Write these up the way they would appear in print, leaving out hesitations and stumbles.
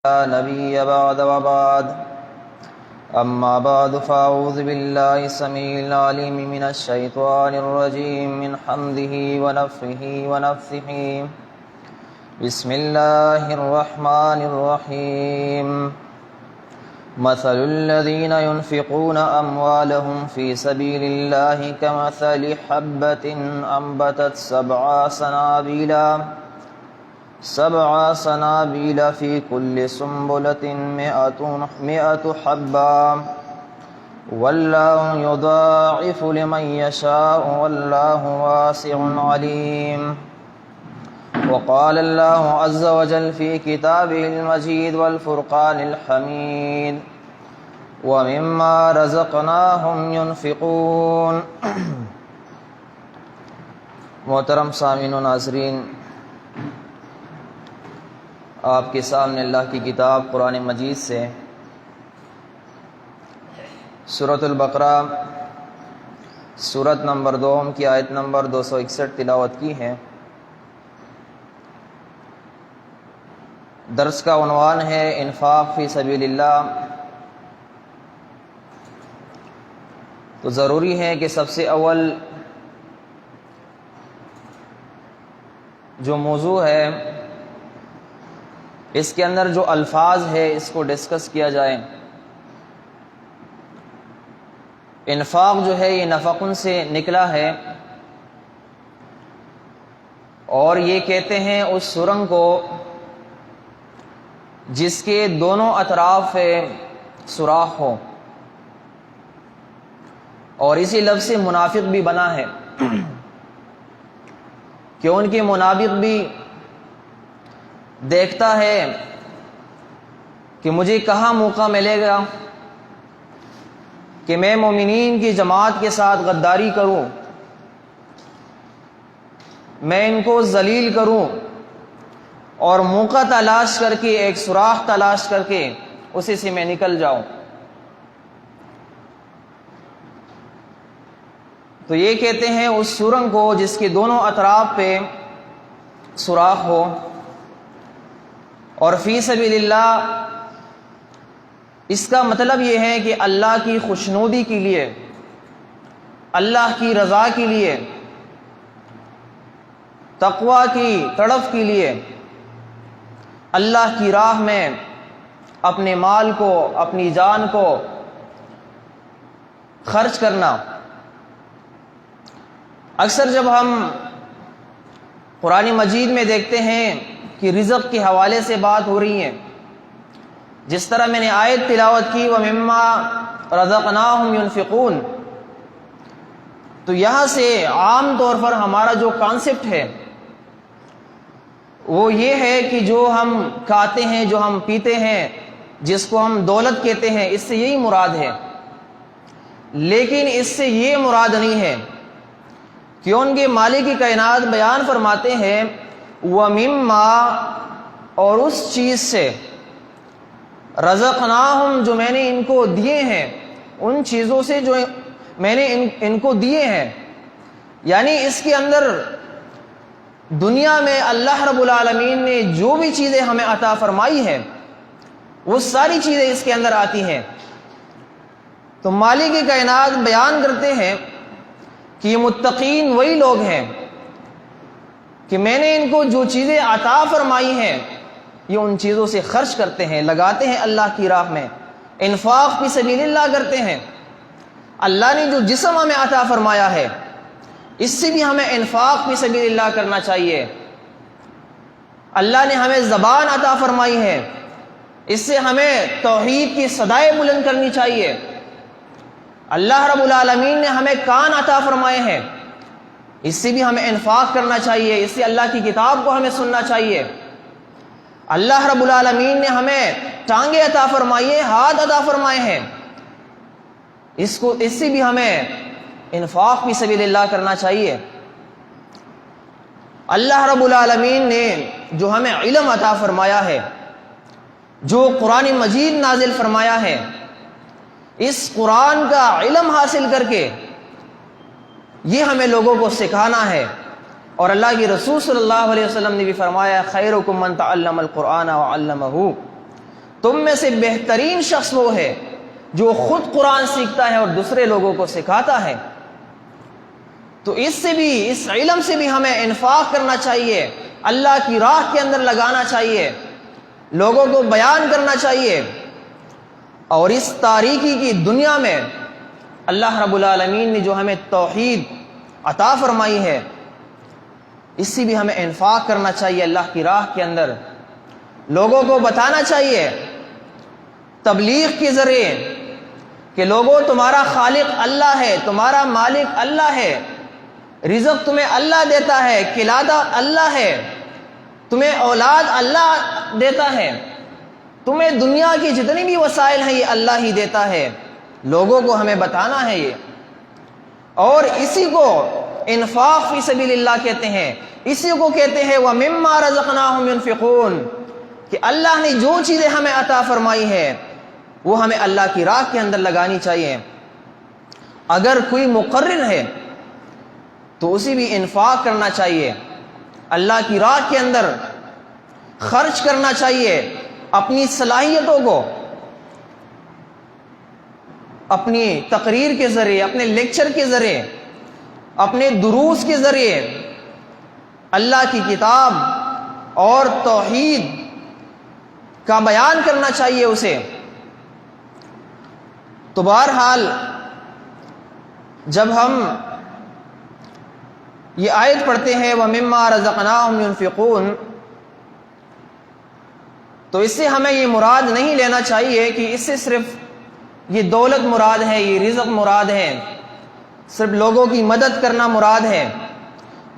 لا نبي بعد وبعد أما بعد فأعوذ بالله السميع العليم من الشيطان الرجيم من حمده ونفخه ونفثه بسم الله الرحمن الرحيم مثل الذين ينفقون أموالهم في سبيل الله كمثل حبة أنبتت سبع سنابل في كل سنبلة مئة حبة والله يضاعف لمن يشاء والله واسع عليم. وقال الله عز وجل في كتابه المجيد والفرقان الحميد ومما رزقناهم ينفقون. محترم سامعین و ناظرین، آپ کے سامنے اللہ کی کتاب قرآن مجید سے سورۃ البقرہ سورت نمبر 2 کی آیت نمبر 261 تلاوت کی ہے۔ درس کا عنوان ہے انفاق فی سبیل اللہ۔ تو ضروری ہے کہ سب سے اول جو موضوع ہے اس کے اندر جو الفاظ ہے اس کو ڈسکس کیا جائے۔ انفاق جو ہے یہ نفقن سے نکلا ہے، اور یہ کہتے ہیں اس سرنگ کو جس کے دونوں اطراف سوراخ ہو، اور اسی لفظ سے منافق بھی بنا ہے کہ ان کے منافق بھی دیکھتا ہے کہ مجھے کہاں موقع ملے گا کہ میں مومنین کی جماعت کے ساتھ غداری کروں، میں ان کو ذلیل کروں، اور موقع تلاش کر کے ایک سوراخ تلاش کر کے اسی سے میں نکل جاؤں۔ تو یہ کہتے ہیں اس سرنگ کو جس کے دونوں اطراف پہ سوراخ ہو، اور فی سبیل اللہ اس کا مطلب یہ ہے کہ اللہ کی خوشنودی کے لیے، اللہ کی رضا کے لیے، تقوی کی تڑف کے لیے اللہ کی راہ میں اپنے مال کو، اپنی جان کو خرچ کرنا۔ اکثر جب ہم قرآن مجید میں دیکھتے ہیں کہ رزق کے حوالے سے بات ہو رہی ہے، جس طرح میں نے آیت تلاوت کی وَمِمَّا رَزَقْنَاهُمْ يُنْفِقُونَ، تو یہاں سے عام طور پر ہمارا جو کانسیپٹ ہے وہ یہ ہے کہ جو ہم کھاتے ہیں، جو ہم پیتے ہیں، جس کو ہم دولت کہتے ہیں، اس سے یہی مراد ہے۔ لیکن اس سے یہ مراد نہیں ہے کہ ان کے مالک کائنات بیان فرماتے ہیں وَمِمَّا، اور اس چیز سے، رَزَقْنَاهُمْ، جو میں نے ان کو دیے ہیں، ان چیزوں سے جو میں نے ان کو دیے ہیں، یعنی اس کے اندر دنیا میں اللہ رب العالمین نے جو بھی چیزیں ہمیں عطا فرمائی ہیں وہ ساری چیزیں اس کے اندر آتی ہیں۔ تو مالک کائنات بیان کرتے ہیں کہ یہ متقین وہی لوگ ہیں کہ میں نے ان کو جو چیزیں عطا فرمائی ہیں یہ ان چیزوں سے خرچ کرتے ہیں، لگاتے ہیں اللہ کی راہ میں، انفاق فی سبیل اللہ کرتے ہیں۔ اللہ نے جو جسم ہمیں عطا فرمایا ہے اس سے بھی ہمیں انفاق فی سبیل اللہ کرنا چاہیے۔ اللہ نے ہمیں زبان عطا فرمائی ہے، اس سے ہمیں توحید کی صدائیں بلند کرنی چاہیے۔ اللہ رب العالمین نے ہمیں کان عطا فرمائے ہیں، اس سے بھی ہمیں انفاق کرنا چاہیے، اس سے اللہ کی کتاب کو ہمیں سننا چاہیے۔ اللہ رب العالمین نے ہمیں ٹانگیں عطا فرمائی ہیں، ہاتھ عطا فرمائے ہیں، اس سے بھی ہمیں انفاق فی سبیل اللہ کرنا چاہیے۔ اللہ رب العالمین نے جو ہمیں علم عطا فرمایا ہے، جو قرآن مجید نازل فرمایا ہے، اس قرآن کا علم حاصل کر کے یہ ہمیں لوگوں کو سکھانا ہے، اور اللہ کی رسول صلی اللہ علیہ وسلم نے بھی فرمایا خیرکم من تعلم القرآن وعلمہ، تم میں سے بہترین شخص وہ ہے جو خود قرآن سیکھتا ہے اور دوسرے لوگوں کو سکھاتا ہے۔ تو اس علم سے بھی ہمیں انفاق کرنا چاہیے، اللہ کی راہ کے اندر لگانا چاہیے، لوگوں کو بیان کرنا چاہیے۔ اور اس تاریکی کی دنیا میں اللہ رب العالمین نے جو ہمیں توحید عطا فرمائی ہے، اس سے بھی ہمیں انفاق کرنا چاہیے اللہ کی راہ کے اندر، لوگوں کو بتانا چاہیے تبلیغ کے ذریعے کہ لوگوں تمہارا خالق اللہ ہے، تمہارا مالک اللہ ہے، رزق تمہیں اللہ دیتا ہے، کھلاتا اللہ ہے، تمہیں اولاد اللہ دیتا ہے، تمہیں دنیا کی جتنی بھی وسائل ہیں یہ اللہ ہی دیتا ہے، لوگوں کو ہمیں بتانا ہے یہ۔ اور اسی کو انفاق فی سبیل اللہ کہتے ہیں، اسی کو کہتے ہیں وَمِمَّا رَزَقْنَاهُمْ يُنْفِقُونَ، کہ اللہ نے جو چیزیں ہمیں عطا فرمائی ہے وہ ہمیں اللہ کی راہ کے اندر لگانی چاہیے۔ اگر کوئی مقرر ہے تو اسی بھی انفاق کرنا چاہیے، اللہ کی راہ کے اندر خرچ کرنا چاہیے، اپنی صلاحیتوں کو اپنی تقریر کے ذریعے، اپنے لیکچر کے ذریعے، اپنے دروس کے ذریعے اللہ کی کتاب اور توحید کا بیان کرنا چاہیے اسے۔ تو بہرحال جب ہم یہ آیت پڑھتے ہیں وَمِمَّا رَزَقْنَاهُمْ يُنْفِقُونَ، تو اس سے ہمیں یہ مراد نہیں لینا چاہیے کہ اس سے صرف یہ دولت مراد ہے، یہ رزق مراد ہے، صرف لوگوں کی مدد کرنا مراد ہے،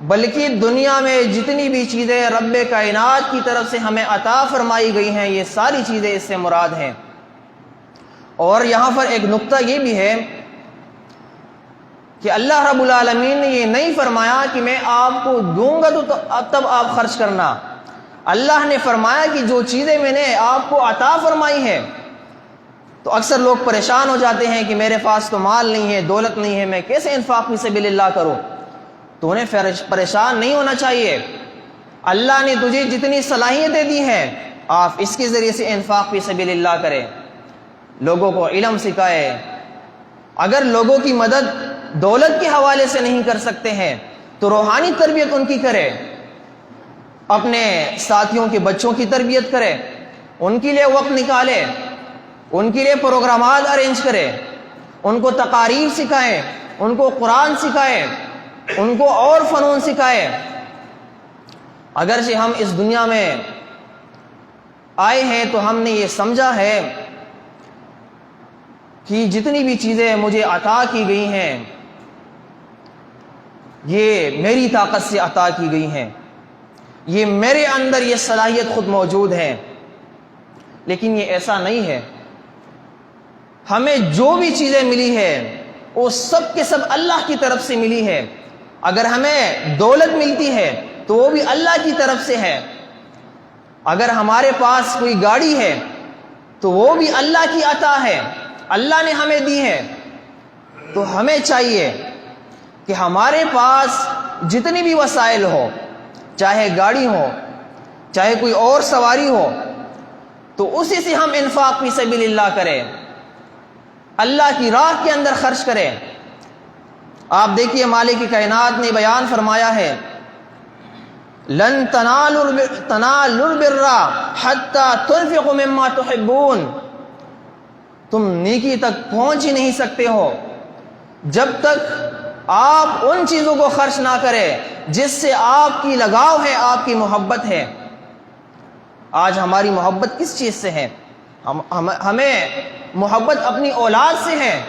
بلکہ دنیا میں جتنی بھی چیزیں رب کائنات کی طرف سے ہمیں عطا فرمائی گئی ہیں یہ ساری چیزیں اس سے مراد ہیں۔ اور یہاں پر ایک نقطہ یہ بھی ہے کہ اللہ رب العالمین نے یہ نہیں فرمایا کہ میں آپ کو دوں گا تو تب آپ خرچ کرنا، اللہ نے فرمایا کہ جو چیزیں میں نے آپ کو عطا فرمائی ہے۔ تو اکثر لوگ پریشان ہو جاتے ہیں کہ میرے پاس تو مال نہیں ہے، دولت نہیں ہے، میں کیسے انفاق فی سبیل اللہ کروں؟ تو انہیں پریشان نہیں ہونا چاہیے، اللہ نے تجھے جتنی صلاحیتیں دی ہیں آپ اس کے ذریعے سے انفاق فی سبیل اللہ کرے، لوگوں کو علم سکھائے۔ اگر لوگوں کی مدد دولت کے حوالے سے نہیں کر سکتے ہیں تو روحانی تربیت ان کی کرے، اپنے ساتھیوں کے بچوں کی تربیت کرے، ان کے لیے وقت نکالے، ان کے لیے پروگرامات ارینج کرے، ان کو تقاریر سکھائیں، ان کو قرآن سکھائے، ان کو اور فنون سکھائے۔ اگرچہ ہم اس دنیا میں آئے ہیں تو ہم نے یہ سمجھا ہے کہ جتنی بھی چیزیں مجھے عطا کی گئی ہیں یہ میری طاقت سے عطا کی گئی ہیں، یہ میرے اندر یہ صلاحیت خود موجود ہے، لیکن یہ ایسا نہیں ہے۔ ہمیں جو بھی چیزیں ملی ہے وہ سب کے سب اللہ کی طرف سے ملی ہے۔ اگر ہمیں دولت ملتی ہے تو وہ بھی اللہ کی طرف سے ہے، اگر ہمارے پاس کوئی گاڑی ہے تو وہ بھی اللہ کی عطا ہے، اللہ نے ہمیں دی ہے۔ تو ہمیں چاہیے کہ ہمارے پاس جتنی بھی وسائل ہو، چاہے گاڑی ہو، چاہے کوئی اور سواری ہو، تو اسی سے ہم انفاق فی سبیل اللہ کریں، اللہ کی راہ کے اندر خرچ کریں۔ آپ دیکھیے مالک کائنات نے بیان فرمایا ہے لن تنالوا البر حتى تنفقوا مما تحبون، تم نیکی تک پہنچ ہی نہیں سکتے ہو جب تک آپ ان چیزوں کو خرچ نہ کریں جس سے آپ کی لگاؤ ہے، آپ کی محبت ہے۔ آج ہماری محبت کس چیز سے ہے؟ ہمیں محبت اپنی اولاد سے ہے،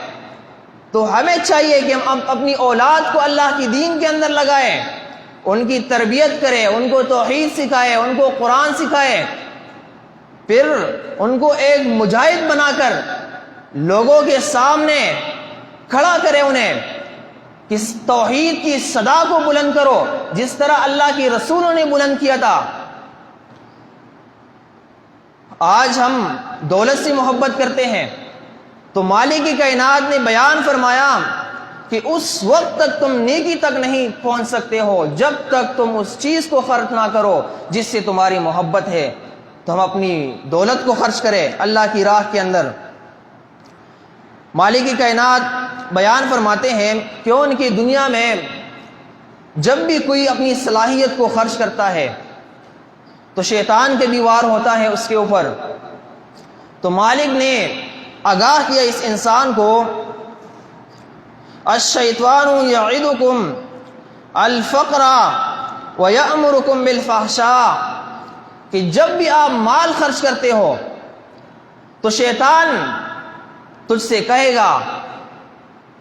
تو ہمیں چاہیے کہ ہم اپنی اولاد کو اللہ کی دین کے اندر لگائیں، ان کی تربیت کریں، ان کو توحید سکھائیں، ان کو قرآن سکھائیں، پھر ان کو ایک مجاہد بنا کر لوگوں کے سامنے کھڑا کرے، انہیں کہ توحید کی صدا کو بلند کرو جس طرح اللہ کی رسولوں نے بلند کیا تھا۔ آج ہم دولت سے محبت کرتے ہیں تو مالک کائنات نے بیان فرمایا کہ اس وقت تک تم نیکی تک نہیں پہنچ سکتے ہو جب تک تم اس چیز کو خرچ نہ کرو جس سے تمہاری محبت ہے۔ تو ہم اپنی دولت کو خرچ کریں اللہ کی راہ کے اندر۔ مالک کائنات بیان فرماتے ہیں کہ ان کی دنیا میں جب بھی کوئی اپنی صلاحیت کو خرچ کرتا ہے تو شیطان کے بھی وار ہوتا ہے اس کے اوپر۔ تو مالک نے آگاہ کیا اس انسان کو، الشیطان یعدکم الفقر ویأمرکم بالفحشاء، کہ جب بھی آپ مال خرچ کرتے ہو تو شیطان تجھ سے کہے گا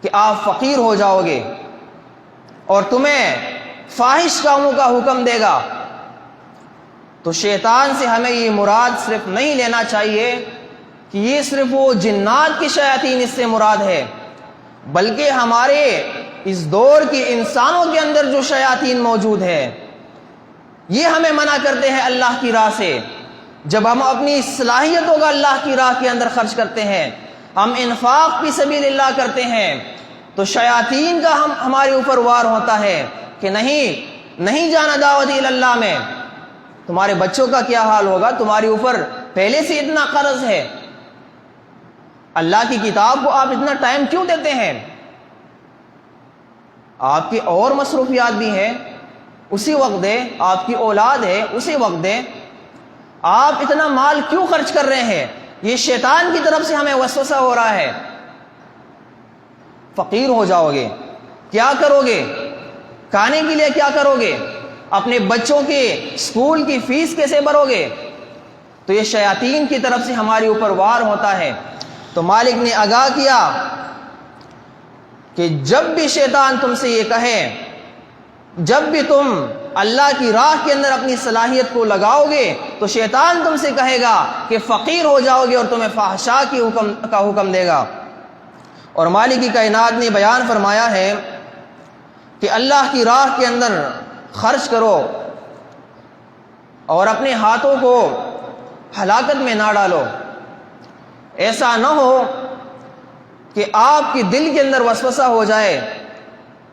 کہ آپ فقیر ہو جاؤ گے اور تمہیں فاحش کاموں کا حکم دے گا۔ تو شیطان سے ہمیں یہ مراد صرف نہیں لینا چاہیے کہ یہ صرف وہ جنات کی شیاطین اس سے مراد ہے، بلکہ ہمارے اس دور کے انسانوں کے اندر جو شیاطین موجود ہے یہ ہمیں منع کرتے ہیں اللہ کی راہ سے۔ جب ہم اپنی صلاحیتوں کا اللہ کی راہ کے اندر خرچ کرتے ہیں، ہم انفاق فی سبیل اللہ کرتے ہیں، تو شیاطین کا ہمارے اوپر وار ہوتا ہے کہ نہیں جانا دعوت اللہ میں۔ تمہارے بچوں کا کیا حال ہوگا، تمہارے اوپر پہلے سے اتنا قرض ہے، اللہ کی کتاب کو آپ اتنا ٹائم کیوں دیتے ہیں؟ آپ کی اور مصروفیات بھی ہیں، اسی وقت دے، آپ کی اولاد ہے اسی وقت دے، آپ اتنا مال کیوں خرچ کر رہے ہیں؟ یہ شیطان کی طرف سے ہمیں وسوسہ ہو رہا ہے۔ فقیر ہو جاؤ گے، کیا کرو گے؟ کھانے کے لیے کیا کرو گے؟ اپنے بچوں کے اسکول کی فیس کیسے بھرو گے؟ تو یہ شیاطین کی طرف سے ہمارے اوپر وار ہوتا ہے۔ تو مالک نے آگاہ کیا کہ جب بھی شیطان تم سے یہ کہے، جب بھی تم اللہ کی راہ کے اندر اپنی صلاحیت کو لگاؤ گے تو شیطان تم سے کہے گا کہ فقیر ہو جاؤ گے اور تمہیں فحشاء کا حکم دے گا۔ اور مالک کی کائنات نے بیان فرمایا ہے کہ اللہ کی راہ کے اندر خرچ کرو اور اپنے ہاتھوں کو ہلاکت میں نہ ڈالو۔ ایسا نہ ہو کہ آپ کے دل کے اندر وسوسہ ہو جائے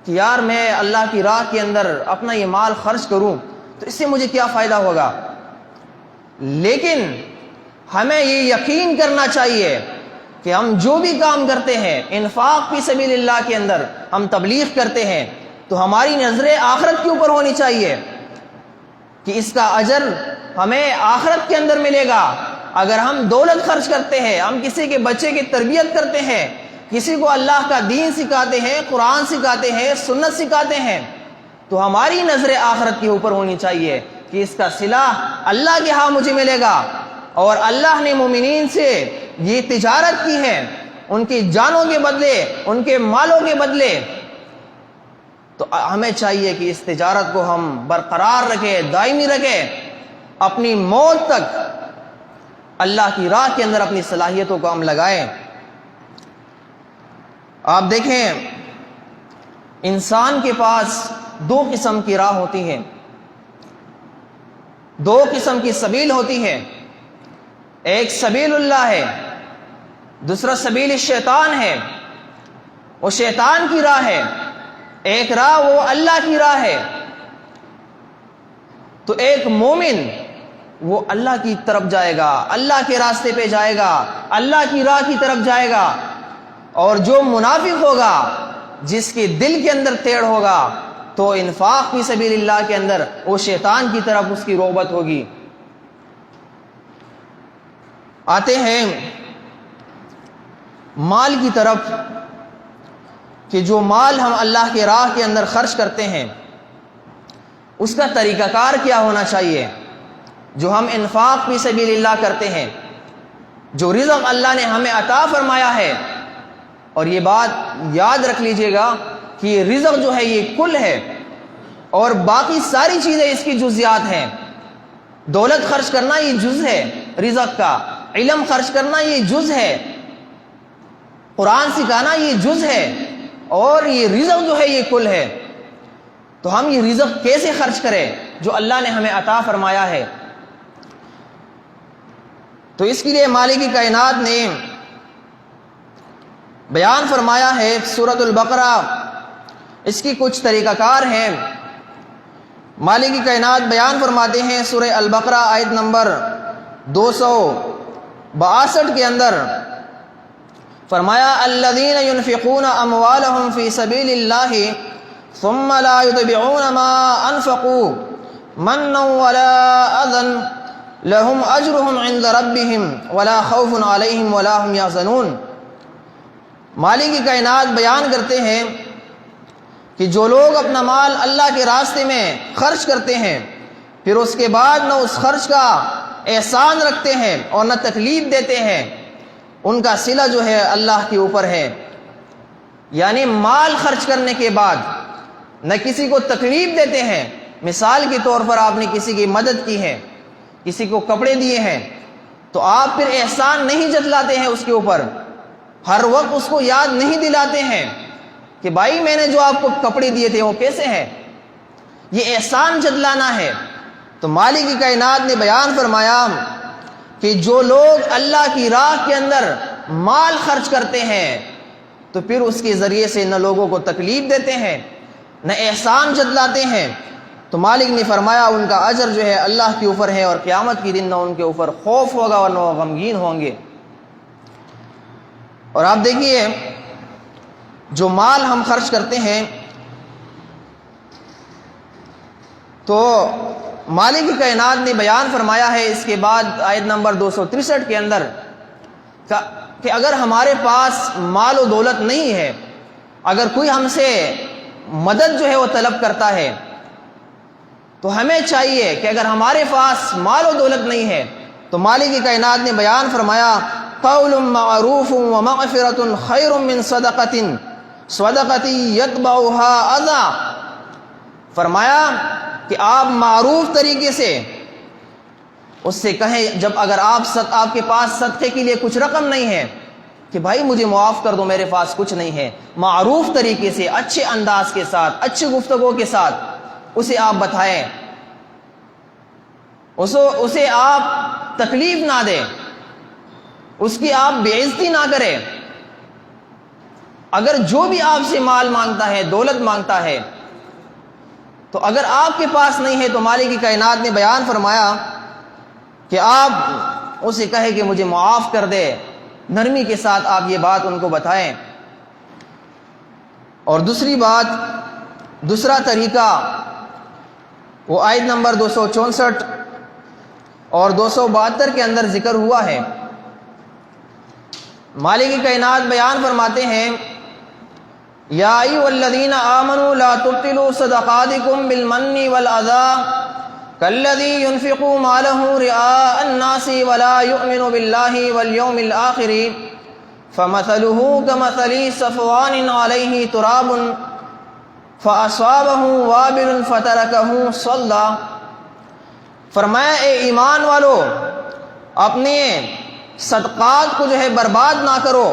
کہ یار میں اللہ کی راہ کے اندر اپنا یہ مال خرچ کروں تو اس سے مجھے کیا فائدہ ہوگا۔ لیکن ہمیں یہ یقین کرنا چاہیے کہ ہم جو بھی کام کرتے ہیں انفاق فی سبیل اللہ کے اندر، ہم تبلیغ کرتے ہیں، تو ہماری نظریں آخرت کے اوپر ہونی چاہیے کہ اس کا اجر ہمیں آخرت کے اندر ملے گا۔ اگر ہم دولت خرچ کرتے ہیں، ہم کسی کے بچے کی تربیت کرتے ہیں، کسی کو اللہ کا دین سکھاتے ہیں، قرآن سکھاتے ہیں، سنت سکھاتے ہیں، تو ہماری نظر آخرت کے اوپر ہونی چاہیے کہ اس کا صلہ اللہ کے ہاں مجھے ملے گا۔ اور اللہ نے مومنین سے یہ تجارت کی ہے، ان کی جانوں کے بدلے، ان کے مالوں کے بدلے، تو ہمیں چاہیے کہ اس تجارت کو ہم برقرار رکھیں، دائمی رکھیں، اپنی موت تک اللہ کی راہ کے اندر اپنی صلاحیتوں کو ہم لگائیں۔ آپ دیکھیں انسان کے پاس دو قسم کی راہ ہوتی ہے، دو قسم کی سبیل ہوتی ہے، ایک سبیل اللہ ہے، دوسرا سبیل الشیطان ہے۔ وہ شیطان کی راہ ہے، ایک راہ وہ اللہ کی راہ ہے۔ تو ایک مومن وہ اللہ کی طرف جائے گا، اللہ کے راستے پہ جائے گا، اللہ کی راہ کی طرف جائے گا۔ اور جو منافق ہوگا، جس کے دل کے اندر ٹیڑھ ہوگا، تو انفاق فی سبیل اللہ کے اندر وہ شیطان کی طرف اس کی رغبت ہوگی۔ آتے ہیں مال کی طرف کہ جو مال ہم اللہ کے راہ کے اندر خرچ کرتے ہیں اس کا طریقہ کار کیا ہونا چاہیے۔ جو ہم انفاق فی سبیل اللہ کرتے ہیں، جو رزق اللہ نے ہمیں عطا فرمایا ہے، اور یہ بات یاد رکھ لیجئے گا کہ یہ رزق جو ہے یہ کل ہے اور باقی ساری چیزیں اس کی جزیات ہیں۔ دولت خرچ کرنا یہ جز ہے رزق کا، علم خرچ کرنا یہ جز ہے، قرآن سکھانا یہ جز ہے، اور یہ رزق جو ہے یہ کل ہے۔ تو ہم یہ رزق کیسے خرچ کریں جو اللہ نے ہمیں عطا فرمایا ہے؟ تو اس کے لیے مالک کی کائنات نے بیان فرمایا ہے سورۃ البقرہ، اس کی کچھ طریقہ کار ہیں۔ مالک کی کائنات بیان فرماتے ہیں سورہ البقرہ آیت نمبر 262 کے اندر فرمایا الذین ينفقون اموالهم فی سبیل اللہ ثم لا يتبعون ما انفقوا منا ولا اذى لهم اجرهم عند ربهم ولا خوف علیہم ولا هم يحزنون۔ مالک کائنات بیان کرتے ہیں کہ جو لوگ اپنا مال اللہ کے راستے میں خرچ کرتے ہیں پھر اس کے بعد نہ اس خرچ کا احسان رکھتے ہیں اور نہ تکلیف دیتے ہیں، ان کا صلہ جو ہے اللہ کے اوپر ہے۔ یعنی مال خرچ کرنے کے بعد نہ کسی کو تکلیف دیتے ہیں، مثال کے طور پر آپ نے کسی کی مدد کی ہے، کسی کو کپڑے دیے ہیں تو آپ پھر احسان نہیں جتلاتے ہیں اس کے اوپر، ہر وقت اس کو یاد نہیں دلاتے ہیں کہ بھائی میں نے جو آپ کو کپڑے دیے تھے وہ کیسے ہیں، یہ احسان جتلانا ہے۔ تو مالک کی کائنات نے بیان فرمایا کہ جو لوگ اللہ کی راہ کے اندر مال خرچ کرتے ہیں تو پھر اس کے ذریعے سے نہ لوگوں کو تکلیف دیتے ہیں نہ احسان جتلاتے ہیں، تو مالک نے فرمایا ان کا اجر جو ہے اللہ کے اوپر ہے اور قیامت کے دن نہ ان کے اوپر خوف ہوگا اور نہ وہ غمگین ہوں گے۔ اور آپ دیکھیے جو مال ہم خرچ کرتے ہیں تو مالک کی کائنات نے بیان فرمایا ہے اس کے بعد آیت نمبر 263 کے اندر کہ اگر ہمارے پاس مال و دولت نہیں ہے، اگر کوئی ہم سے مدد جو ہے وہ طلب کرتا ہے تو ہمیں چاہیے کہ اگر ہمارے پاس مال و دولت نہیں ہے تو مالک کی کائنات نے بیان فرمایا قول معروف ومغفرۃ خیر من صدقۃ یتبعها اذى، فرمایا کہ آپ معروف طریقے سے اس سے کہیں جب اگر آپ کے پاس صدقے کے لیے کچھ رقم نہیں ہے کہ بھائی مجھے معاف کر دو میرے پاس کچھ نہیں ہے، معروف طریقے سے اچھے انداز کے ساتھ اچھی گفتگو کے ساتھ اسے آپ بتائیں، اسے آپ تکلیف نہ دیں، اس کی آپ بے عزتی نہ کریں۔ اگر جو بھی آپ سے مال مانگتا ہے دولت مانگتا ہے تو اگر آپ کے پاس نہیں ہے تو مالک کی کائنات نے بیان فرمایا کہ آپ اسے کہے کہ مجھے معاف کر دے، نرمی کے ساتھ آپ یہ بات ان کو بتائیں۔ اور دوسری بات، دوسرا طریقہ وہ آیت نمبر 264 اور 272 کے اندر ذکر ہوا ہے۔ مالک کی کائنات بیان فرماتے ہیں یا ایھا الذین آمنوا لا تبطلوا صدقاتکم بالمن والاذى کالذی ينفق مالہ رئاء الناس ولا یؤمن باللہ والیوم الآخر فمثلہ کمثل صفوان علیہ تراب فأصابہ وابل فترکہ صلدا۔ فرمایا اے ایمان والو اپنے صدقات کو جو ہے برباد نہ کرو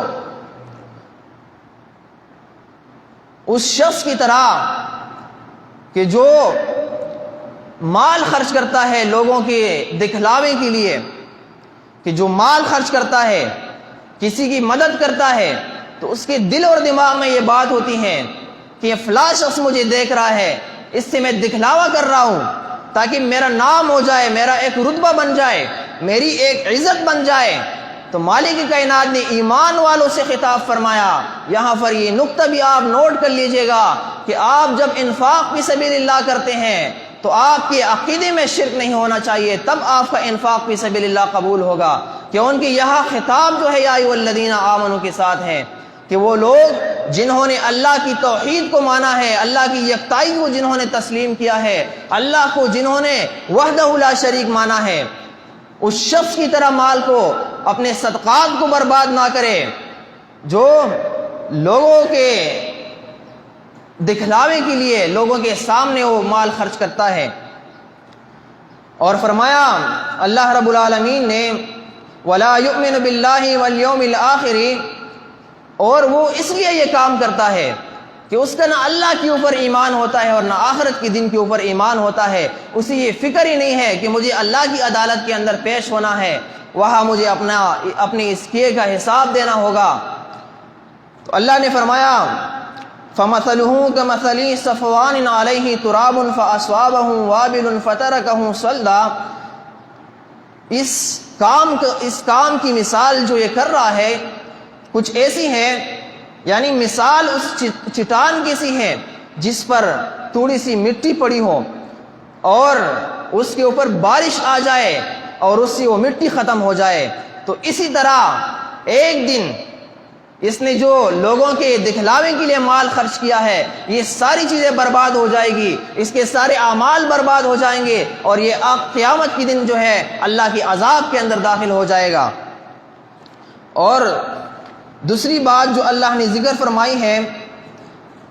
اس شخص کی طرح کہ جو مال خرچ کرتا ہے لوگوں کے دکھلاوے کے لیے، کہ جو مال خرچ کرتا ہے کسی کی مدد کرتا ہے تو اس کے دل اور دماغ میں یہ بات ہوتی ہے کہ یہ فلاں شخص مجھے دیکھ رہا ہے، اس سے میں دکھلاوا کر رہا ہوں تاکہ میرا نام ہو جائے، میرا ایک رتبہ بن جائے، میری ایک عزت بن جائے۔ تو مالک کی کائنات نے ایمان والوں سے خطاب فرمایا۔ یہاں پر یہ نقطہ بھی آپ نوٹ کر لیجئے گا کہ آپ جب انفاق فی سبیل اللہ کرتے ہیں تو آپ کے عقیدے میں شرک نہیں ہونا چاہیے، تب آپ کا انفاق فی سبیل اللہ قبول ہوگا۔ کہ ان کی یہاں خطاب جو ہے یا ایھا الذین آمنوا کے ساتھ ہے کہ وہ لوگ جنہوں نے اللہ کی توحید کو مانا ہے، اللہ کی یکتائی کو جنہوں نے تسلیم کیا ہے، اللہ کو جنہوں نے وحدہ لا شریک مانا ہے، اس شخص کی طرح مال کو اپنے صدقات کو برباد نہ کرے جو لوگوں کے دکھلاوے کے لیے لوگوں کے سامنے وہ مال خرچ کرتا ہے۔ اور فرمایا اللہ رب العالمین نے وَلَا يُؤْمِنُ بِاللَّهِ وَالْيَوْمِ الْآخِرِ، اور وہ اس لیے یہ کام کرتا ہے کہ اس کا نہ اللہ کے اوپر ایمان ہوتا ہے اور نہ آخرت کے دن کے اوپر ایمان ہوتا ہے، اسے یہ فکر ہی نہیں ہے کہ مجھے اللہ کی عدالت کے اندر پیش ہونا ہے، وہاں مجھے اپنے اس کیے کا حساب دینا ہوگا۔ تو اللہ نے فرمایا فَمَثَلُهُ كَمَثَلِ صَفْوَانٍ عَلَيْهِ تُرَابٌ فَأَصَابَهُ وَابِلٌ فَتَرَكَهُ صَلْدًا، اس اس کام کی مثال جو یہ کر رہا ہے کچھ ایسی ہے، یعنی مثال اس چٹان کی سی ہے جس پر تھوڑی سی مٹی پڑی ہو اور اس کے اوپر بارش آ جائے اور اس سے وہ مٹی ختم ہو جائے۔ تو اسی طرح ایک دن اس نے جو لوگوں کے دکھلاوے کے لیے مال خرچ کیا ہے، یہ ساری چیزیں برباد ہو جائے گی، اس کے سارے اعمال برباد ہو جائیں گے اور یہ قیامت کی دن جو ہے اللہ کی عذاب کے اندر داخل ہو جائے گا۔ اور دوسری بات جو اللہ نے ذکر فرمائی ہے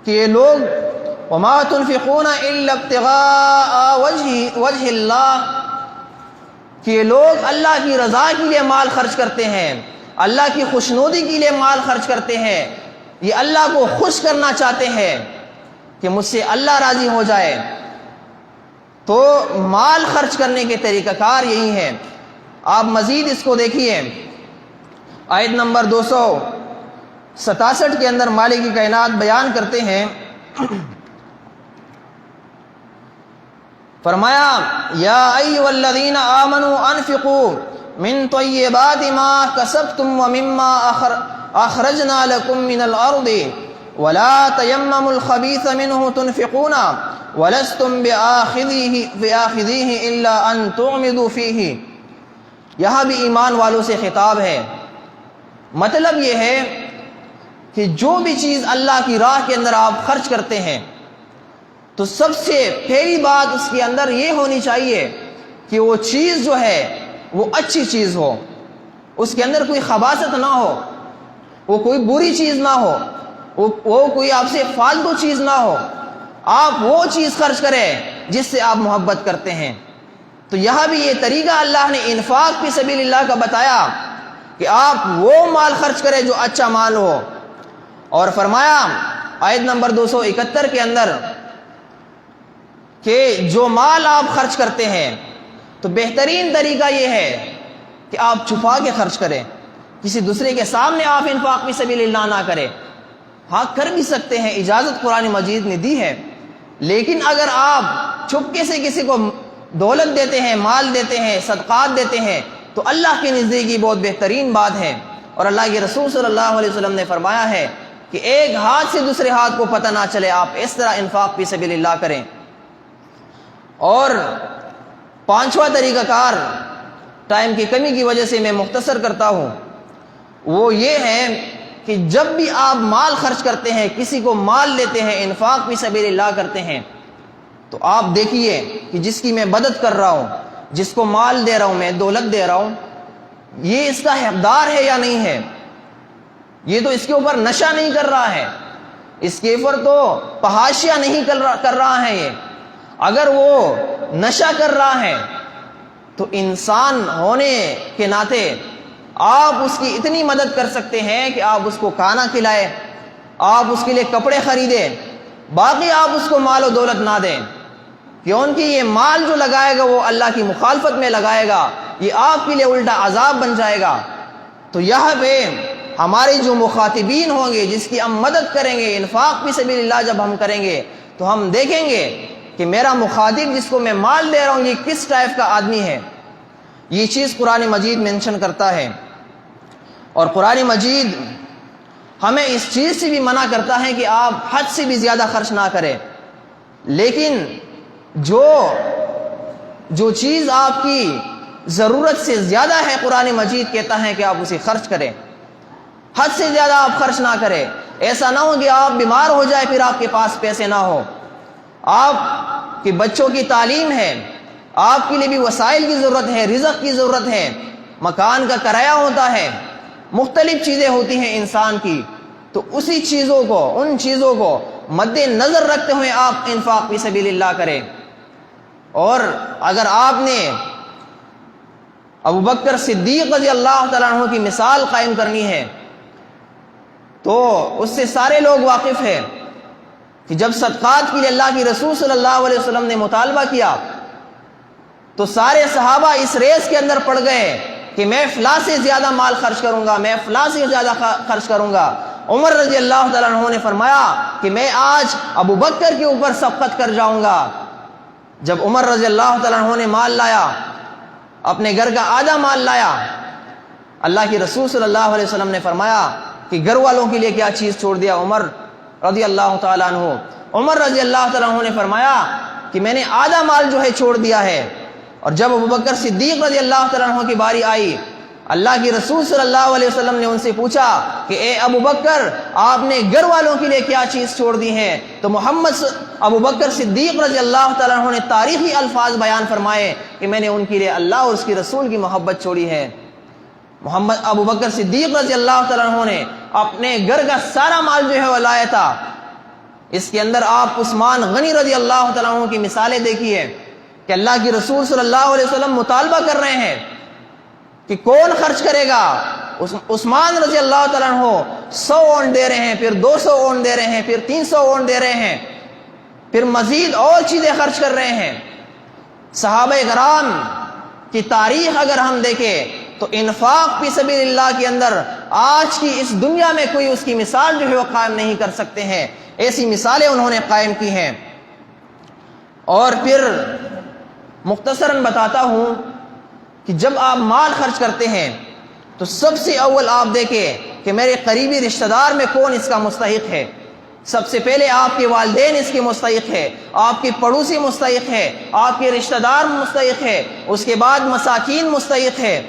کہ یہ لوگ وَمَا تُنْفِقُونَ إِلَّا ابْتِغَاءَ وَجْهِ اللَّهِ، کہ یہ لوگ اللہ کی رضا کے لیے مال خرچ کرتے ہیں، اللہ کی خوشنودی کے لیے مال خرچ کرتے ہیں، یہ اللہ کو خوش کرنا چاہتے ہیں کہ مجھ سے اللہ راضی ہو جائے۔ تو مال خرچ کرنے کے طریقہ کار یہی ہے۔ آپ مزید اس کو دیکھیے، آیت نمبر 267 کے اندر مالک کائنات بیان کرتے ہیں، فرمایا یا ایھا الذین آمنوا انفقوا من طیبات ما کسبتم ومما اخرجنا لکم من الارض ولا تیمموا الخبیث منه تنفقون ولستم بآخذیہ الا ان تعمدوا فیہ۔ یہاں بھی ایمان والوں سے خطاب ہے۔ مطلب یہ ہے کہ جو بھی چیز اللہ کی راہ کے اندر آپ خرچ کرتے ہیں تو سب سے پہلی بات اس کے اندر یہ ہونی چاہیے کہ وہ چیز جو ہے وہ اچھی چیز ہو، اس کے اندر کوئی خباثت نہ ہو، وہ کوئی بری چیز نہ ہو، وہ کوئی آپ سے فالتو چیز نہ ہو۔ آپ وہ چیز خرچ کریں جس سے آپ محبت کرتے ہیں۔ تو یہاں بھی یہ طریقہ اللہ نے انفاق فی سبیل اللہ کا بتایا کہ آپ وہ مال خرچ کریں جو اچھا مال ہو، اور فرمایا آیت نمبر 271 کے اندر کہ جو مال آپ خرچ کرتے ہیں تو بہترین طریقہ یہ ہے کہ آپ چھپا کے خرچ کریں، کسی دوسرے کے سامنے آپ انفاق فی سبیل اللہ نہ کریں۔ ہاں کر بھی سکتے ہیں، اجازت قرآن مجید نے دی ہے، لیکن اگر آپ چھپکے سے کسی کو دولت دیتے ہیں، مال دیتے ہیں، صدقات دیتے ہیں تو اللہ کے نزدیک یہ بہت بہترین بات ہے۔ اور اللہ کے رسول صلی اللہ علیہ وسلم نے فرمایا ہے کہ ایک ہاتھ سے دوسرے ہاتھ کو پتہ نہ چلے، آپ اس طرح انفاق فی سبیل اللہ کریں۔ اور پانچواں طریقہ کار، ٹائم کی کمی کی وجہ سے میں مختصر کرتا ہوں، وہ یہ ہے کہ جب بھی آپ مال خرچ کرتے ہیں، کسی کو مال دیتے ہیں، انفاق فی سبیل اللہ کرتے ہیں، تو آپ دیکھیے کہ جس کی میں مدد کر رہا ہوں، جس کو مال دے رہا ہوں، میں دولت دے رہا ہوں، یہ اس کا حقدار ہے یا نہیں ہے۔ یہ تو اس کے اوپر نشہ نہیں کر رہا ہے، اس کے اوپر تو فحاشیہ نہیں کر رہا ہے۔ یہ اگر وہ نشہ کر رہا ہے تو انسان ہونے کے ناطے آپ اس کی اتنی مدد کر سکتے ہیں کہ آپ اس کو کھانا کھلائیں، آپ اس کے لیے کپڑے خریدیں، باقی آپ اس کو مال و دولت نہ دیں، کیونکہ یہ مال جو لگائے گا وہ اللہ کی مخالفت میں لگائے گا، یہ آپ کے لیے الٹا عذاب بن جائے گا۔ تو یہاں پہ ہمارے جو مخاطبین ہوں گے، جس کی ہم مدد کریں گے، انفاق فی سبیل اللہ جب ہم کریں گے تو ہم دیکھیں گے کہ میرا مخاطب جس کو میں مال دے رہا ہوں یہ کس ٹائپ کا آدمی ہے۔ یہ چیز قرآن مجید مینشن کرتا ہے، اور قرآن مجید ہمیں اس چیز سے بھی منع کرتا ہے کہ آپ حد سے بھی زیادہ خرچ نہ کریں، لیکن جو چیز آپ کی ضرورت سے زیادہ ہے قرآن مجید کہتا ہے کہ آپ اسے خرچ کریں، حد سے زیادہ آپ خرچ نہ کریں۔ ایسا نہ ہو کہ آپ بیمار ہو جائے پھر آپ کے پاس پیسے نہ ہو، آپ کے بچوں کی تعلیم ہے، آپ کے لیے بھی وسائل کی ضرورت ہے، رزق کی ضرورت ہے، مکان کا کرایہ ہوتا ہے، مختلف چیزیں ہوتی ہیں انسان کی، تو اسی چیزوں کو، ان چیزوں کو مد نظر رکھتے ہوئے آپ انفاق فی سبیل اللہ کریں۔ اور اگر آپ نے ابوبکر صدیق رضی اللہ تعالیٰ عنہ کی مثال قائم کرنی ہے تو اس سے سارے لوگ واقف ہیں کہ جب صدقات کے لیے اللہ کی رسول صلی اللہ علیہ وسلم نے مطالبہ کیا تو سارے صحابہ اس ریس کے اندر پڑ گئے کہ میں فلاں سے زیادہ مال خرچ کروں گا، میں فلاں سے زیادہ خرچ کروں گا۔ عمر رضی اللہ تعالیٰ عنہ نے فرمایا کہ میں آج ابو بکر کے اوپر سبقت کر جاؤں گا۔ جب عمر رضی اللہ تعالیٰ عنہ نے مال لایا، اپنے گھر کا آدھا مال لایا۔ اللہ کے رسول صلی اللہ علیہ وسلم نے فرمایا کہ گھر والوں کے لیے کیا چیز چھوڑ دیا؟ عمر رضی اللہ تعالیٰ عنہ، عمر رضی اللہ تعالیٰ عنہ نے فرمایا کہ میں نے آدھا مال جو ہے چھوڑ دیا ہے۔ اور جب ابوبکر صدیق رضی اللہ تعالیٰ عنہ کی باری آئی، اللہ کے رسول صلی اللہ علیہ وسلم نے ان سے پوچھا کہ اے ابوبکر، آپ نے گھر والوں کے لیے کیا چیز چھوڑ دی ہے؟ تو ابوبکر صدیق رضی اللہ تعالیٰ عنہ نے تاریخی الفاظ بیان فرمائے کہ میں نے ان کے لیے اللہ اور اس کی رسول کی محبت چھوڑی ہے۔ ابوبکر صدیق رضی اللہ تعالیٰ عنہ نے اپنے گھر کا سارا مال جو ہے وہ لایا تھا۔ اس کے اندر آپ عثمان غنی رضی اللہ تعالیٰ عنہ کی مثالیں دیکھیے کہ اللہ کی رسول صلی اللہ علیہ وسلم مطالبہ کر رہے ہیں کہ کون خرچ کرے گا؟ عثمان رضی اللہ تعالیٰ عنہ 100 اونٹ دے رہے ہیں، پھر 200 اونٹ دے رہے ہیں، پھر 300 اونٹ دے رہے ہیں، پھر مزید اور چیزیں خرچ کر رہے ہیں۔ صحابہ کرام کی تاریخ اگر ہم دیکھیں تو انفاق فی سبیل اللہ کے اندر آج کی اس دنیا میں کوئی اس کی مثال جو ہے وہ قائم نہیں کر سکتے ہیں۔ ایسی مثالیں انہوں نے قائم کی ہیں۔ اور پھر مختصراً بتاتا ہوں کہ جب آپ مال خرچ کرتے ہیں تو سب سے اول آپ دیکھیں کہ میرے قریبی رشتہ دار میں کون اس کا مستحق ہے۔ سب سے پہلے آپ کے والدین اس کے مستحق ہے، آپ کے پڑوسی مستحق ہے، آپ کے رشتہ دار مستحق ہے، اس کے بعد مساکین مستحق ہے،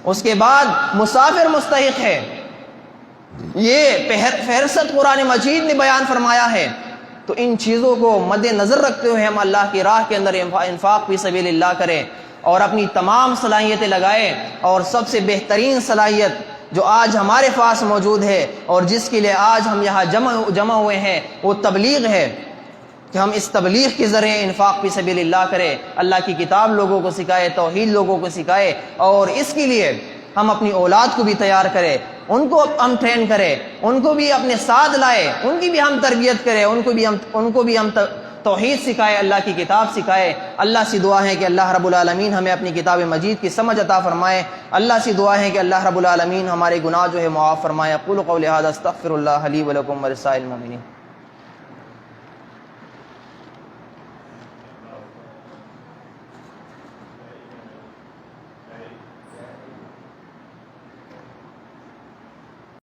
اس کے بعد مسافر مستحق ہے۔ یہ فہرست قرآن مجید نے بیان فرمایا ہے۔ تو ان چیزوں کو مد نظر رکھتے ہوئے ہم اللہ کی راہ کے اندر انفاق فی سبیل اللہ کریں اور اپنی تمام صلاحیتیں لگائیں۔ اور سب سے بہترین صلاحیت جو آج ہمارے پاس موجود ہے اور جس کے لیے آج ہم یہاں جمع ہوئے ہیں وہ تبلیغ ہے کہ ہم اس تبلیغ کے ذریعے انفاق فی سبیل اللہ کریں، اللہ کی کتاب لوگوں کو سکھائے، توحید لوگوں کو سکھائے، اور اس کے لیے ہم اپنی اولاد کو بھی تیار کریں، ان کو ہم ٹرین کریں، ان کو بھی اپنے ساتھ لائے، ان کی بھی ہم تربیت کریں، ان کو بھی ہم توحید سکھائے، اللہ کی کتاب سکھائے۔ اللہ سے دعا ہے کہ اللہ رب العالمین ہمیں اپنی کتاب مجید کی سمجھ عطا فرمائے۔ اللہ سے دعا ہے کہ اللہ رب العالمین ہمارے گناہ جو ہے معاف فرمائے۔ اقول قولی ھذا استغفر اللہ لی ولکم ولسائر المؤمنین۔